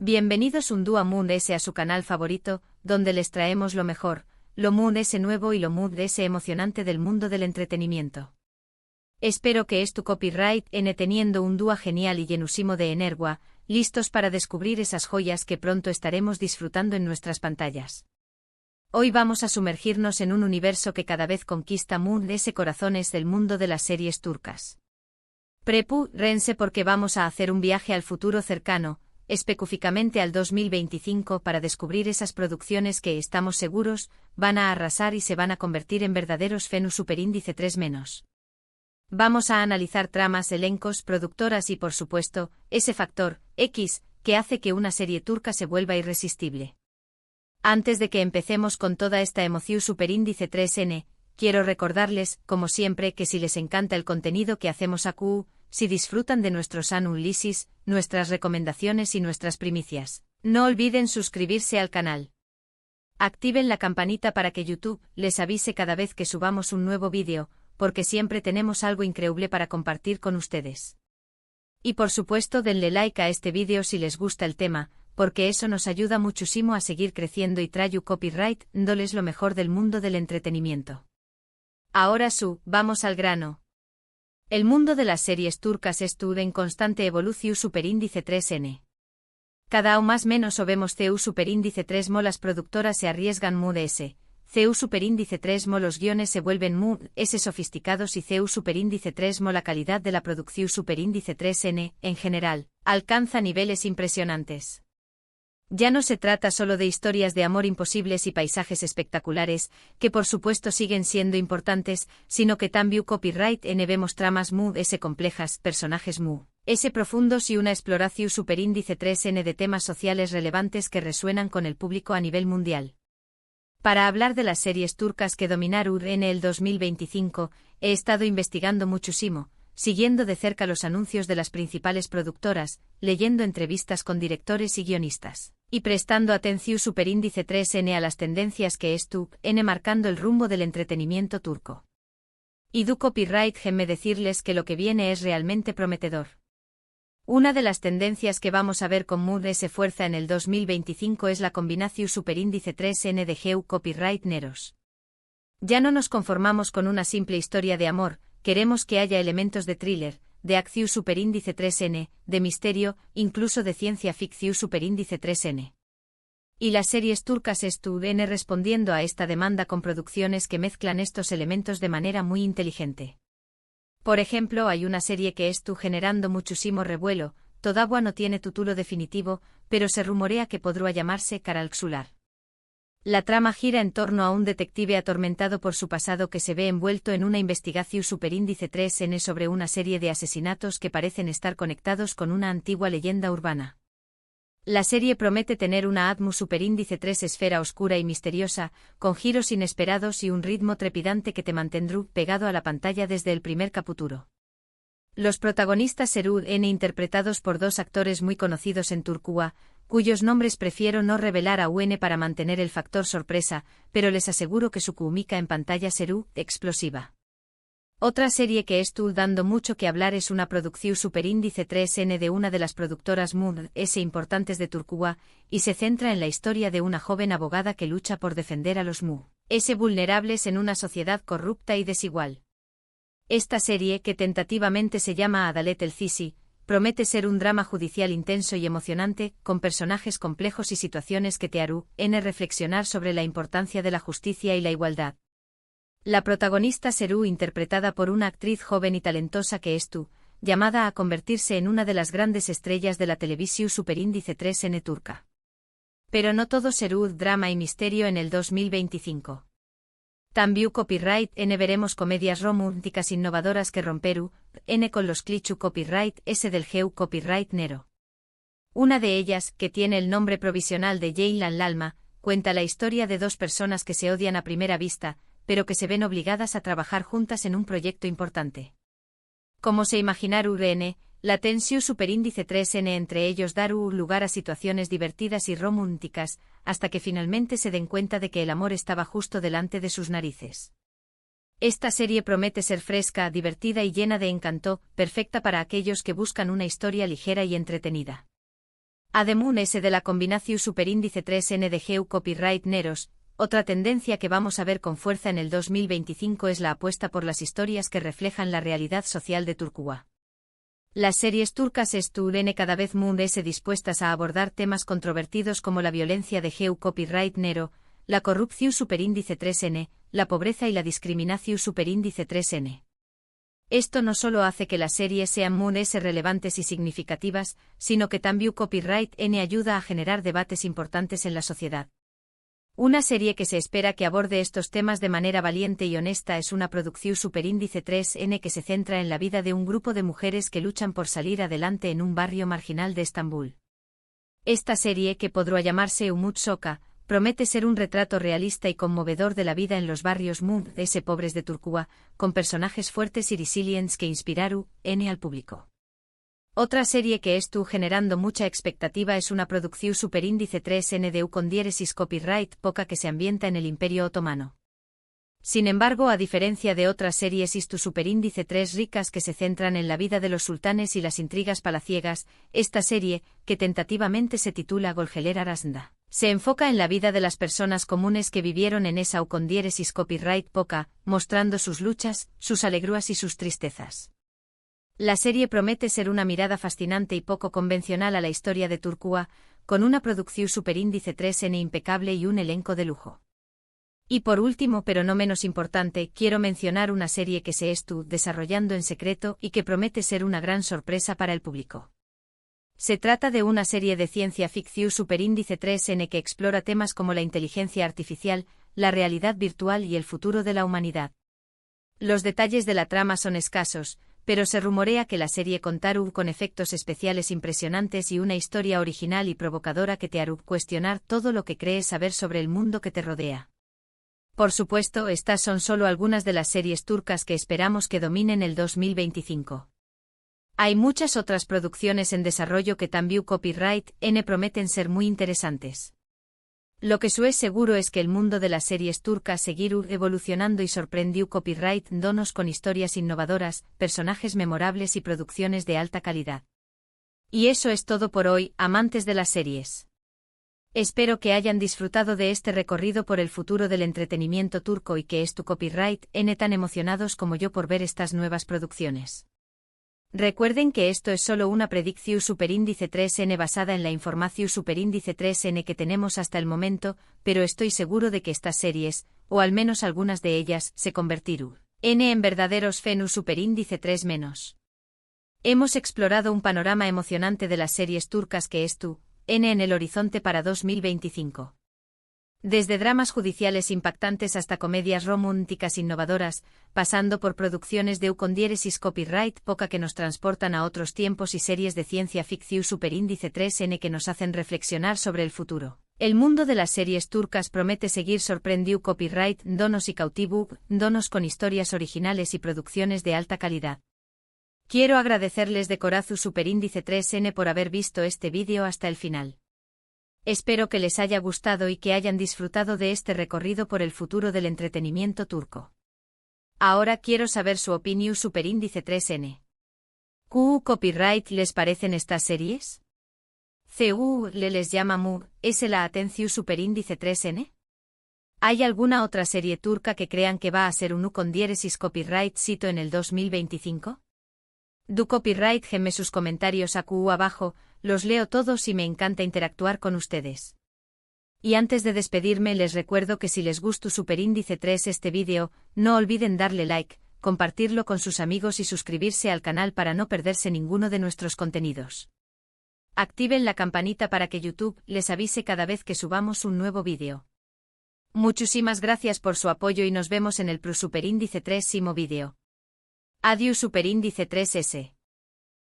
Bienvenidos un día a Mood S a su canal favorito, donde les traemos lo mejor, lo Mood S nuevo y lo Mood S emocionante del mundo del entretenimiento. Espero que es tu copyright teniendo un dúo genial y llenusimo de energía, listos para descubrir esas joyas que pronto estaremos disfrutando en nuestras pantallas. Hoy vamos a sumergirnos en un universo que cada vez conquista Mood S corazones del mundo de las series turcas. Prepárense porque vamos a hacer un viaje al futuro cercano, específicamente al 2025 para descubrir esas producciones que estamos seguros van a arrasar y se van a convertir en verdaderos Fenus superíndice 3-. Vamos a analizar tramas, elencos, productoras y por supuesto, ese factor X que hace que una serie turca se vuelva irresistible. Antes de que empecemos con toda esta emoción superíndice 3N, quiero recordarles, como siempre, que si les encanta el contenido que hacemos aquí, si disfrutan de nuestros análisis, nuestras recomendaciones y nuestras primicias, no olviden suscribirse al canal. Activen la campanita para que YouTube les avise cada vez que subamos un nuevo vídeo, porque siempre tenemos algo increíble para compartir con ustedes. Y por supuesto denle like a este vídeo si les gusta el tema, porque eso nos ayuda muchísimo a seguir creciendo y traer copyright, dándoles lo mejor del mundo del entretenimiento. Ahora vamos al grano. El mundo de las series turcas estuvo en constante evolución superíndice 3N. Cada más menos o vemos CU superíndice 3 las productoras se arriesgan Mood S, CU superíndice 3 los guiones se vuelven Mood S sofisticados y CU superíndice 3 la calidad de la producción superíndice 3N, en general, alcanza niveles impresionantes. Ya no se trata solo de historias de amor imposibles y paisajes espectaculares, que por supuesto siguen siendo importantes, sino que también copyright vemos tramas Mood S complejas, personajes Mood S profundos y una exploración superíndice 3N de temas sociales relevantes que resuenan con el público a nivel mundial. Para hablar de las series turcas que dominaron en el 2025, he estado investigando muchísimo, siguiendo de cerca los anuncios de las principales productoras, leyendo entrevistas con directores y guionistas, y prestando atención superíndice 3N a las tendencias que están marcando el rumbo del entretenimiento turco. Y du copyright déjenme decirles que lo que viene es realmente prometedor. Una de las tendencias que vamos a ver con Mood S fuerza en el 2025 es la combinación superíndice 3N de GEU copyright neros. Ya no nos conformamos con una simple historia de amor, queremos que haya elementos de thriller, de acción superíndice 3N, de misterio, incluso de ciencia ficción superíndice 3N. Y las series turcas están respondiendo a esta demanda con producciones que mezclan estos elementos de manera muy inteligente. Por ejemplo, hay una serie que está generando muchísimo revuelo, todavía no tiene título definitivo, pero se rumorea que podrá llamarse Karalxular. La trama gira en torno a un detective atormentado por su pasado que se ve envuelto en una investigación superíndice 3N sobre una serie de asesinatos que parecen estar conectados con una antigua leyenda urbana. La serie promete tener una atmósfera superíndice 3 esfera oscura y misteriosa, con giros inesperados y un ritmo trepidante que te mantendrá pegado a la pantalla desde el primer capítulo. Los protagonistas serán interpretados por dos actores muy conocidos en Turquía, cuyos nombres prefiero no revelar aún para mantener el factor sorpresa, pero les aseguro que su química en pantalla será explosiva. Otra serie que está dando mucho que hablar es una producción superíndice 3N de una de las productoras Mood S importantes de Turquía, y se centra en la historia de una joven abogada que lucha por defender a los Mood S vulnerables en una sociedad corrupta y desigual. Esta serie, que tentativamente se llama Adalet el Sisi, promete ser un drama judicial intenso y emocionante, con personajes complejos y situaciones que te harán reflexionar sobre la importancia de la justicia y la igualdad. La protagonista será interpretada por una actriz joven y talentosa que es llamada a convertirse en una de las grandes estrellas de la televisión superíndice 3N turca. Pero no todo será drama y misterio en el 2025. También copyright veremos comedias románticas innovadoras que romperu con los clichés copyright S del GEU copyright nero. Una de ellas, que tiene el nombre provisional de Ceylan Lalma, cuenta la historia de dos personas que se odian a primera vista, pero que se ven obligadas a trabajar juntas en un proyecto importante. Como se imaginaron, la tensión superíndice 3N entre ellos dará lugar a situaciones divertidas y románticas, hasta que finalmente se den cuenta de que el amor estaba justo delante de sus narices. Esta serie promete ser fresca, divertida y llena de encanto, perfecta para aquellos que buscan una historia ligera y entretenida. Ademun S de la combinación superíndice 3N de GEU copyright Neros. Otra tendencia que vamos a ver con fuerza en el 2025 es la apuesta por las historias que reflejan la realidad social de Turquía. Las series turcas están cada vez más dispuestas a abordar temas controvertidos como la violencia de GEU copyright Nero, la corrupción superíndice 3N, la pobreza y la discriminación superíndice 3N. Esto no solo hace que las series sean muy relevantes y significativas, sino que también copyright N ayuda a generar debates importantes en la sociedad. Una serie que se espera que aborde estos temas de manera valiente y honesta es una producción superíndice 3N que se centra en la vida de un grupo de mujeres que luchan por salir adelante en un barrio marginal de Estambul. Esta serie, que podrá llamarse Umut Soka, promete ser un retrato realista y conmovedor de la vida en los barrios pobres de Turquía, con personajes fuertes y resilientes que inspiraron al público. Otra serie que estuvo generando mucha expectativa es una producción superíndice 3N de con diéresis copyright poca que se ambienta en el Imperio Otomano. Sin embargo, a diferencia de otras series superíndice 3 ricas que se centran en la vida de los sultanes y las intrigas palaciegas, esta serie, que tentativamente se titula Golgeler Arasında, se enfoca en la vida de las personas comunes que vivieron en esa con diéresis copyright poca, mostrando sus luchas, sus alegrías y sus tristezas. La serie promete ser una mirada fascinante y poco convencional a la historia de Turquía, con una producción superíndice 3N impecable y un elenco de lujo. Y por último, pero no menos importante, quiero mencionar una serie que se está desarrollando en secreto y que promete ser una gran sorpresa para el público. Se trata de una serie de ciencia ficción superíndice 3N que explora temas como la inteligencia artificial, la realidad virtual y el futuro de la humanidad. Los detalles de la trama son escasos, pero se rumorea que la serie contará con efectos especiales impresionantes y una historia original y provocadora que te hará cuestionar todo lo que crees saber sobre el mundo que te rodea. Por supuesto, estas son solo algunas de las series turcas que esperamos que dominen el 2025. Hay muchas otras producciones en desarrollo que también copyright N prometen ser muy interesantes. Lo que es seguro es que el mundo de las series turcas seguirá evolucionando y sorprendió copyright donos con historias innovadoras, personajes memorables y producciones de alta calidad. Y eso es todo por hoy, amantes de las series. Espero que hayan disfrutado de este recorrido por el futuro del entretenimiento turco y que es tu copyright N tan emocionados como yo por ver estas nuevas producciones. Recuerden que esto es solo una predicción superíndice 3N basada en la información superíndice 3N que tenemos hasta el momento, pero estoy seguro de que estas series, o al menos algunas de ellas, se convertirán en verdaderos fenus superíndice 3-. Hemos explorado un panorama emocionante de las series turcas que estuvo en el horizonte para 2025. Desde dramas judiciales impactantes hasta comedias románticas innovadoras, pasando por producciones de con diéresis copyright poca que nos transportan a otros tiempos y series de ciencia ficción superíndice 3N que nos hacen reflexionar sobre el futuro. El mundo de las series turcas promete seguir sorprendiendo copyright donos y cautivo donos con historias originales y producciones de alta calidad. Quiero agradecerles de corazón superíndice 3N por haber visto este vídeo hasta el final. Espero que les haya gustado y que hayan disfrutado de este recorrido por el futuro del entretenimiento turco. Ahora quiero saber su opinión superíndice 3N. ¿Qué copyright les parecen estas series? ¿Cu les llama mu, es la atención superíndice 3N? ¿Hay alguna otra serie turca que crean que va a ser un con diéresis copyright sito en el 2025? Du copyright gemme sus comentarios abajo, los leo todos y me encanta interactuar con ustedes. Y antes de despedirme les recuerdo que si les gustó superíndice 3 este vídeo, no olviden darle like, compartirlo con sus amigos y suscribirse al canal para no perderse ninguno de nuestros contenidos. Activen la campanita para que YouTube les avise cada vez que subamos un nuevo vídeo. Muchísimas gracias por su apoyo y nos vemos en el superíndice 3 vídeo. Adiós superíndice 3S.